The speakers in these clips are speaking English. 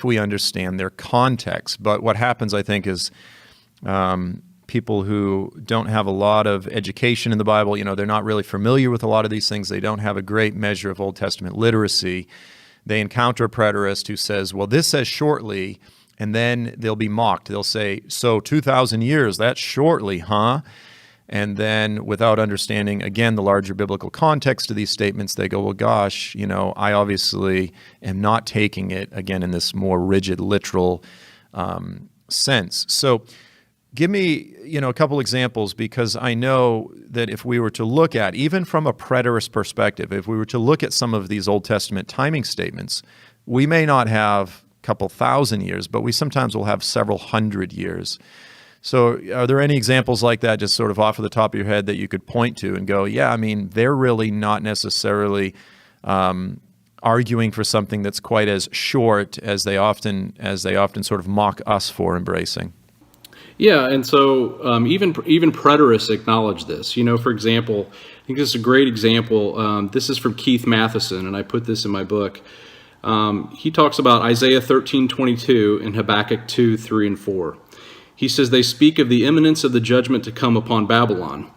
we understand their context. But what happens, I think, is people who don't have a lot of education in the Bible, they're not really familiar with a lot of these things. They don't have a great measure of Old Testament literacy. They encounter a preterist who says, well, this says shortly, and then they'll be mocked. They'll say, so 2,000 years, that's shortly, huh? And then without understanding, again, the larger biblical context of these statements, they go, well, gosh, I obviously am not taking it, again, in this more rigid, literal sense. So give me, a couple examples, because I know that if we were to look at, even from a preterist perspective, if we were to look at some of these Old Testament timing statements, we may not have a couple thousand years, but we sometimes will have several hundred years. So are there any examples like that, just sort of off of the top of your head, that you could point to and go, yeah, they're really not necessarily arguing for something that's quite as short as they often sort of mock us for embracing? Yeah, and so even preterists acknowledge this. For example, I think this is a great example. This is from Keith Matheson, and I put this in my book. He talks about Isaiah 13:22 and Habakkuk 2:3 and 4. He says, they speak of the imminence of the judgment to come upon Babylon.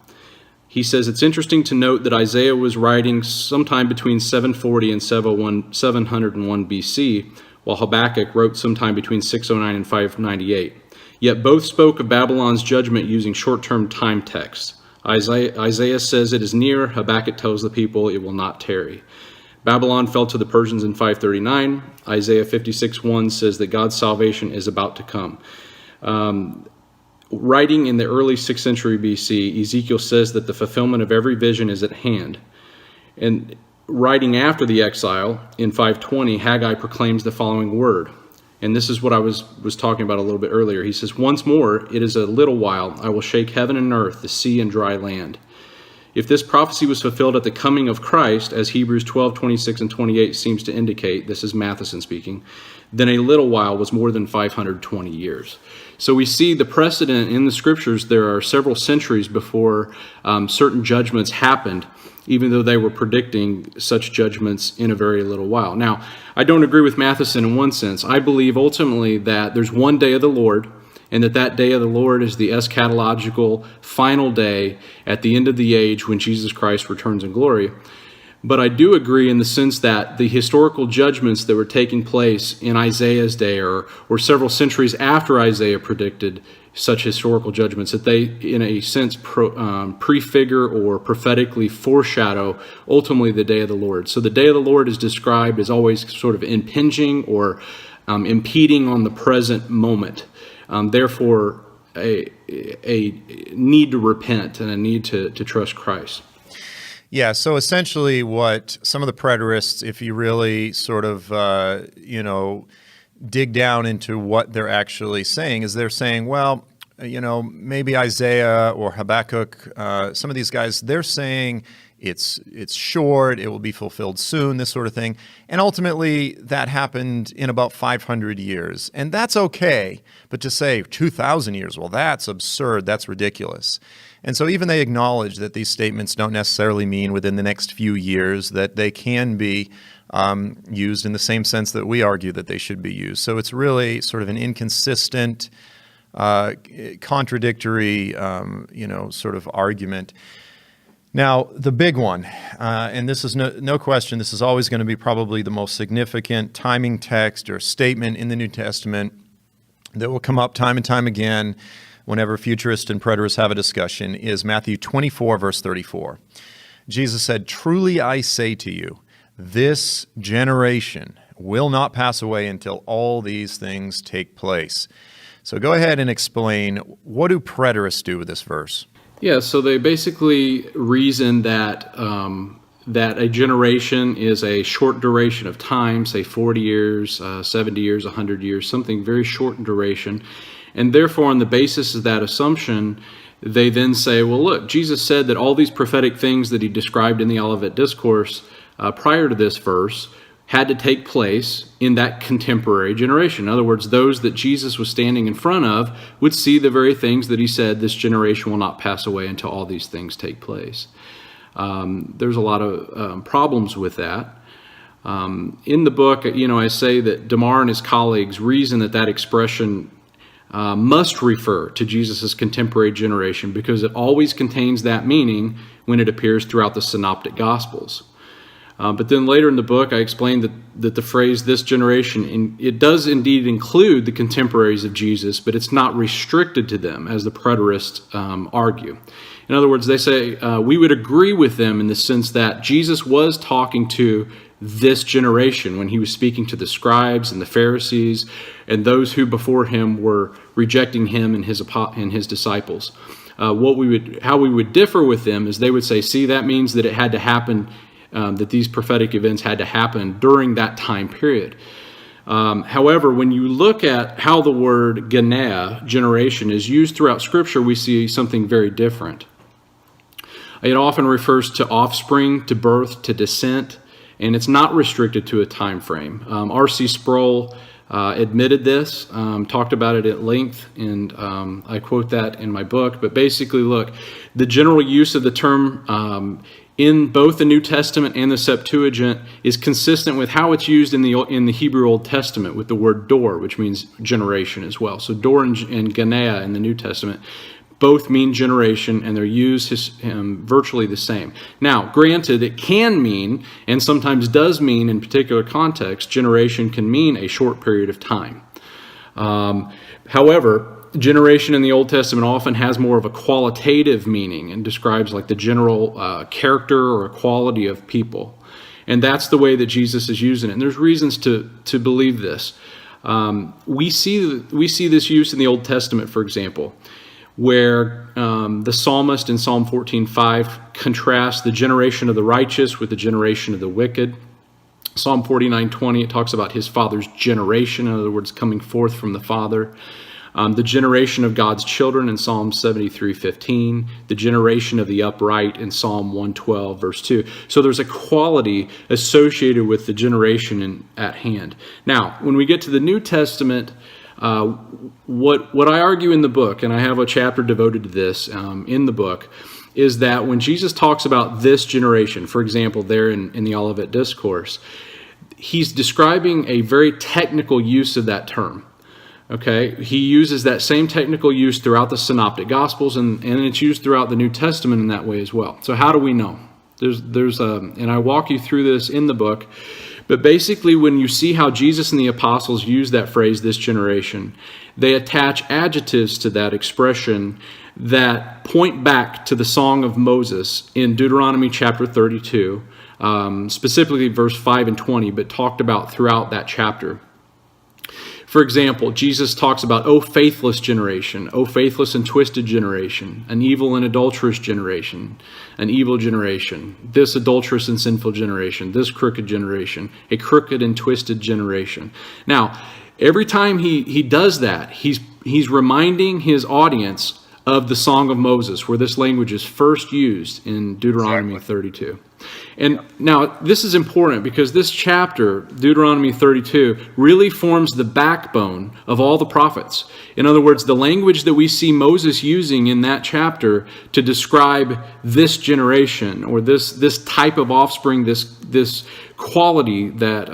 He says, it's interesting to note that Isaiah was writing sometime between 740 and 701 BC, while Habakkuk wrote sometime between 609 and 598. Yet both spoke of Babylon's judgment using short-term time texts. Isaiah says it is near. Habakkuk tells the people it will not tarry. Babylon fell to the Persians in 539. Isaiah 56:1 says that God's salvation is about to come. Writing in the early 6th century BC, Ezekiel says that the fulfillment of every vision is at hand. And writing after the exile in 520, Haggai proclaims the following word. And this is what I was talking about a little bit earlier. He says, once more, it is a little while, I will shake heaven and earth, the sea and dry land. If this prophecy was fulfilled at the coming of Christ, as Hebrews 12:26 and 28 seems to indicate, this is Matheson speaking, then a little while was more than 520 years. So we see the precedent in the scriptures. There are several centuries before certain judgments happened, even though they were predicting such judgments in a very little while. Now, I don't agree with Matheson in one sense. I believe ultimately that there's one day of the Lord, and that day of the Lord is the eschatological final day at the end of the age when Jesus Christ returns in glory. But I do agree in the sense that the historical judgments that were taking place in Isaiah's day or several centuries after Isaiah predicted such historical judgments, that they, in a sense, prefigure or prophetically foreshadow ultimately the day of the Lord. So the day of the Lord is described as always sort of impinging or impeding on the present moment. Therefore, a need to repent and a need to trust Christ. Yeah, so essentially what some of the preterists, if you really sort of, dig down into what they're actually saying, is they're saying, well, maybe Isaiah or Habakkuk, some of these guys, they're saying it's short, it will be fulfilled soon, this sort of thing. And ultimately, that happened in about 500 years. And that's okay, but to say 2,000 years, well, that's absurd, that's ridiculous. And so even they acknowledge that these statements don't necessarily mean within the next few years, that they can be used in the same sense that we argue that they should be used. So it's really sort of an inconsistent, contradictory, sort of argument. Now, the big one, and this is no question, this is always going to be probably the most significant timing text or statement in the New Testament that will come up time and time again whenever futurists and preterists have a discussion, is Matthew 24, verse 34. Jesus said, "Truly I say to you, this generation will not pass away until all these things take place." So go ahead and explain, what do preterists do with this verse? Yeah, so they basically reason that that a generation is a short duration of time, say 40 years, 70 years, 100 years, something very short in duration. And therefore, on the basis of that assumption, they then say, well, look, Jesus said that all these prophetic things that he described in the Olivet Discourse prior to this verse had to take place in that contemporary generation. In other words, those that Jesus was standing in front of would see the very things that he said, this generation will not pass away until all these things take place. There's a lot of problems with that. In the book, I say that DeMar and his colleagues reason that expression must refer to Jesus' contemporary generation because it always contains that meaning when it appears throughout the Synoptic Gospels. But then later in the book, I explained that the phrase "this generation" it does indeed include the contemporaries of Jesus, but it's not restricted to them, as the preterists argue. In other words, they say we would agree with them in the sense that Jesus was talking to this generation when he was speaking to the scribes and the Pharisees and those who before him were rejecting him and his disciples. How we would differ with them is they would say, see, that means that it had to happen. That these prophetic events had to happen during that time period. However, when you look at how the word genea, generation, is used throughout Scripture, we see something very different. It often refers to offspring, to birth, to descent, and it's not restricted to a time frame. R.C. Sproul admitted this, talked about it at length, and I quote that in my book. But basically, look, the general use of the term in both the New Testament and the Septuagint is consistent with how it's used in the Hebrew Old Testament with the word dor, which means generation as well. So dor and genea in the New Testament both mean generation, and their use is virtually the same. Now, granted, it can mean, and sometimes does mean in particular contexts, generation can mean a short period of time. However, generation in the Old Testament often has more of a qualitative meaning and describes like the general character or quality of people. And that's the way that Jesus is using it. And there's reasons to believe this. We see this use in the Old Testament, for example, where the psalmist in Psalm 14:5 contrasts the generation of the righteous with the generation of the wicked. Psalm 49:20, it talks about his father's generation, in other words, coming forth from the Father. The generation of God's children in Psalm 73:15, the generation of the upright in Psalm 112, verse 2. So there's a quality associated with the generation at hand. Now, when we get to the New Testament, what I argue in the book, and I have a chapter devoted to this in the book, is that when Jesus talks about this generation, for example, there in the Olivet Discourse, he's describing a very technical use of that term. Okay, he uses that same technical use throughout the Synoptic Gospels, and it's used throughout the New Testament in that way as well. So how do we know? And I walk you through this in the book, but basically when you see how Jesus and the apostles use that phrase, this generation, they attach adjectives to that expression that point back to the Song of Moses in Deuteronomy chapter 32, specifically verse 5 and 20, but talked about throughout that chapter. For example, Jesus talks about, O faithless generation, O faithless and twisted generation, an evil and adulterous generation, an evil generation, this adulterous and sinful generation, this crooked generation, a crooked and twisted generation. Now, every time he does that, he's reminding his audience of the Song of Moses, where this language is first used in Deuteronomy 32. And now this is important because this chapter, Deuteronomy 32, really forms the backbone of all the prophets. In other words, the language that we see Moses using in that chapter to describe this generation or this type of offspring, this quality that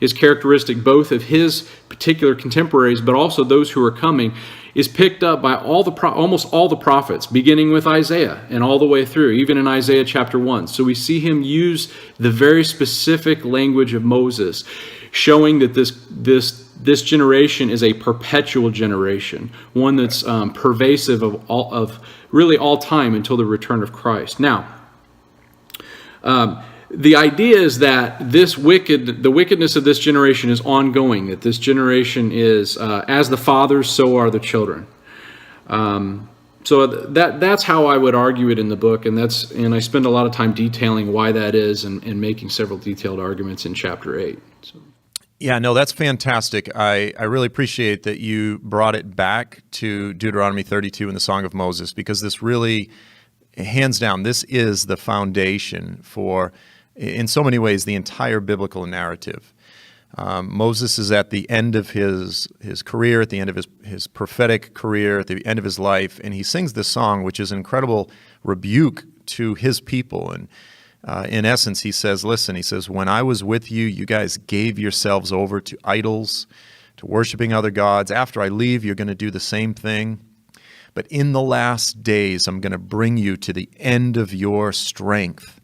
is characteristic both of his particular contemporaries, but also those who are coming, is picked up by almost all the prophets, beginning with Isaiah and all the way through, even in Isaiah chapter 1. So we see him use the very specific language of Moses, showing that this generation is a perpetual generation, one that's pervasive of really all time until the return of Christ. Now, the idea is that the wickedness of this generation is ongoing, that this generation is, as the fathers, so are the children. So that's how I would argue it in the book, and I spend a lot of time detailing why that is and making several detailed arguments in chapter 8. So. Yeah, no, that's fantastic. I really appreciate that you brought it back to Deuteronomy 32 and the Song of Moses, because this really, hands down, this is the foundation for, in so many ways, the entire biblical narrative. Moses is at the end of his career, at the end of his prophetic career, at the end of his life, and he sings this song, which is an incredible rebuke to his people. And In essence, he says, listen, he says, when I was with you, you guys gave yourselves over to idols, to worshiping other gods. After I leave, you're going to do the same thing. But in the last days, I'm going to bring you to the end of your strength.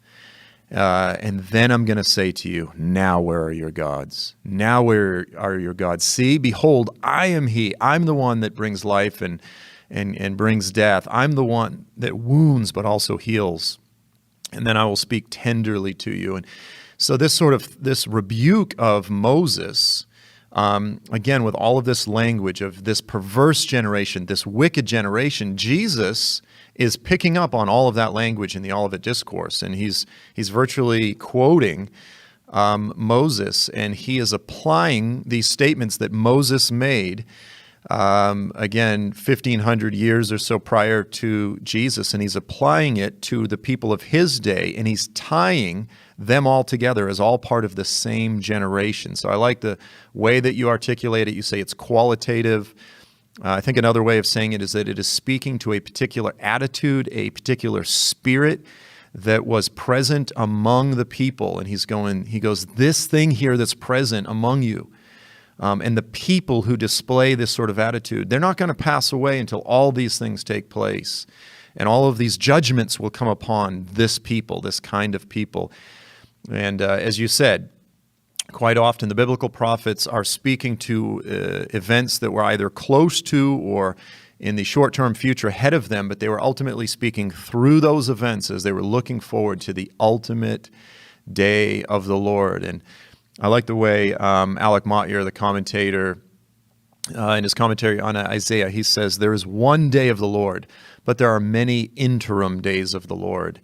And then I'm going to say to you, now where are your gods? Now where are your gods? See, behold, I am he. I'm the one that brings life and brings death. I'm the one that wounds but also heals. And then I will speak tenderly to you. And so this rebuke of Moses, again, with all of this language of this perverse generation, this wicked generation, Jesus is picking up on all of that language in the Olivet Discourse, and he's virtually quoting Moses, and he is applying these statements that Moses made, again, 1,500 years or so prior to Jesus, and he's applying it to the people of his day, and he's tying them all together as all part of the same generation. So I like the way that you articulate it. You say it's qualitative. I think another way of saying it is that it is speaking to a particular attitude, a particular spirit that was present among the people. And he goes, this thing here that's present among you, and the people who display this sort of attitude, they're not going to pass away until all these things take place. And all of these judgments will come upon this people, this kind of people. And as you said, quite often the biblical prophets are speaking to events that were either close to or in the short-term future ahead of them, but they were ultimately speaking through those events as they were looking forward to the ultimate day of the Lord. And I like the way Alec Motyer, the commentator, in his commentary on Isaiah, he says, there is one day of the Lord, but there are many interim days of the Lord.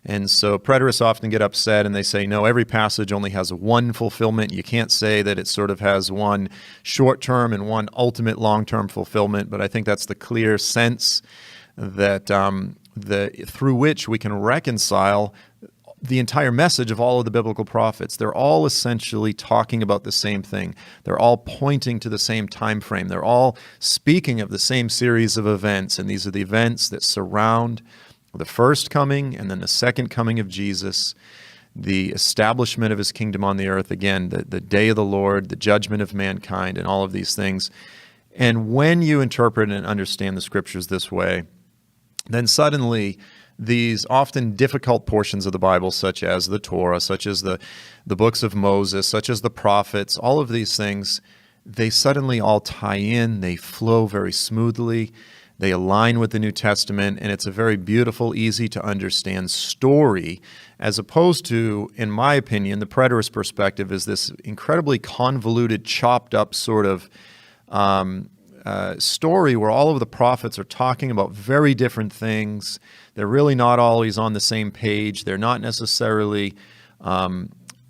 And so preterists often get upset and they say, no, every passage only has one fulfillment. You can't say that it sort of has one short-term and one ultimate long-term fulfillment. But I think that's the clear sense that through which we can reconcile the entire message of all of the biblical prophets. They're all essentially talking about the same thing. They're all pointing to the same time frame. They're all speaking of the same series of events. And these are the events that surround the first coming and then the second coming of Jesus, the establishment of his kingdom on the earth, again, the day of the Lord, the judgment of mankind, and all of these things. And when you interpret and understand the scriptures this way, then suddenly these often difficult portions of the Bible, such as the Torah, such as the books of Moses, such as the prophets, all of these things, they suddenly all tie in, they flow very smoothly. They align with the New Testament, and it's a very beautiful, easy to understand story, as opposed to, in my opinion, the preterist perspective is this incredibly convoluted, chopped up sort of story where all of the prophets are talking about very different things. They're really not always on the same page. They're not necessarily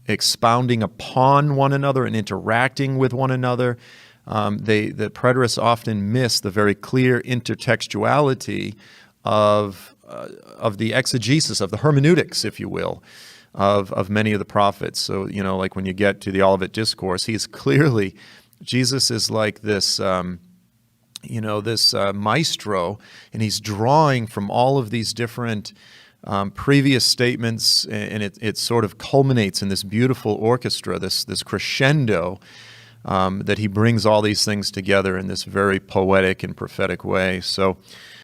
expounding upon one another and interacting with one another. The preterists often miss the very clear intertextuality of the exegesis, of the hermeneutics, if you will, of many of the prophets. So, like when you get to the Olivet Discourse, Jesus is like this, this maestro, and he's drawing from all of these different previous statements, and it sort of culminates in this beautiful orchestra, this crescendo, that he brings all these things together in this very poetic and prophetic way. So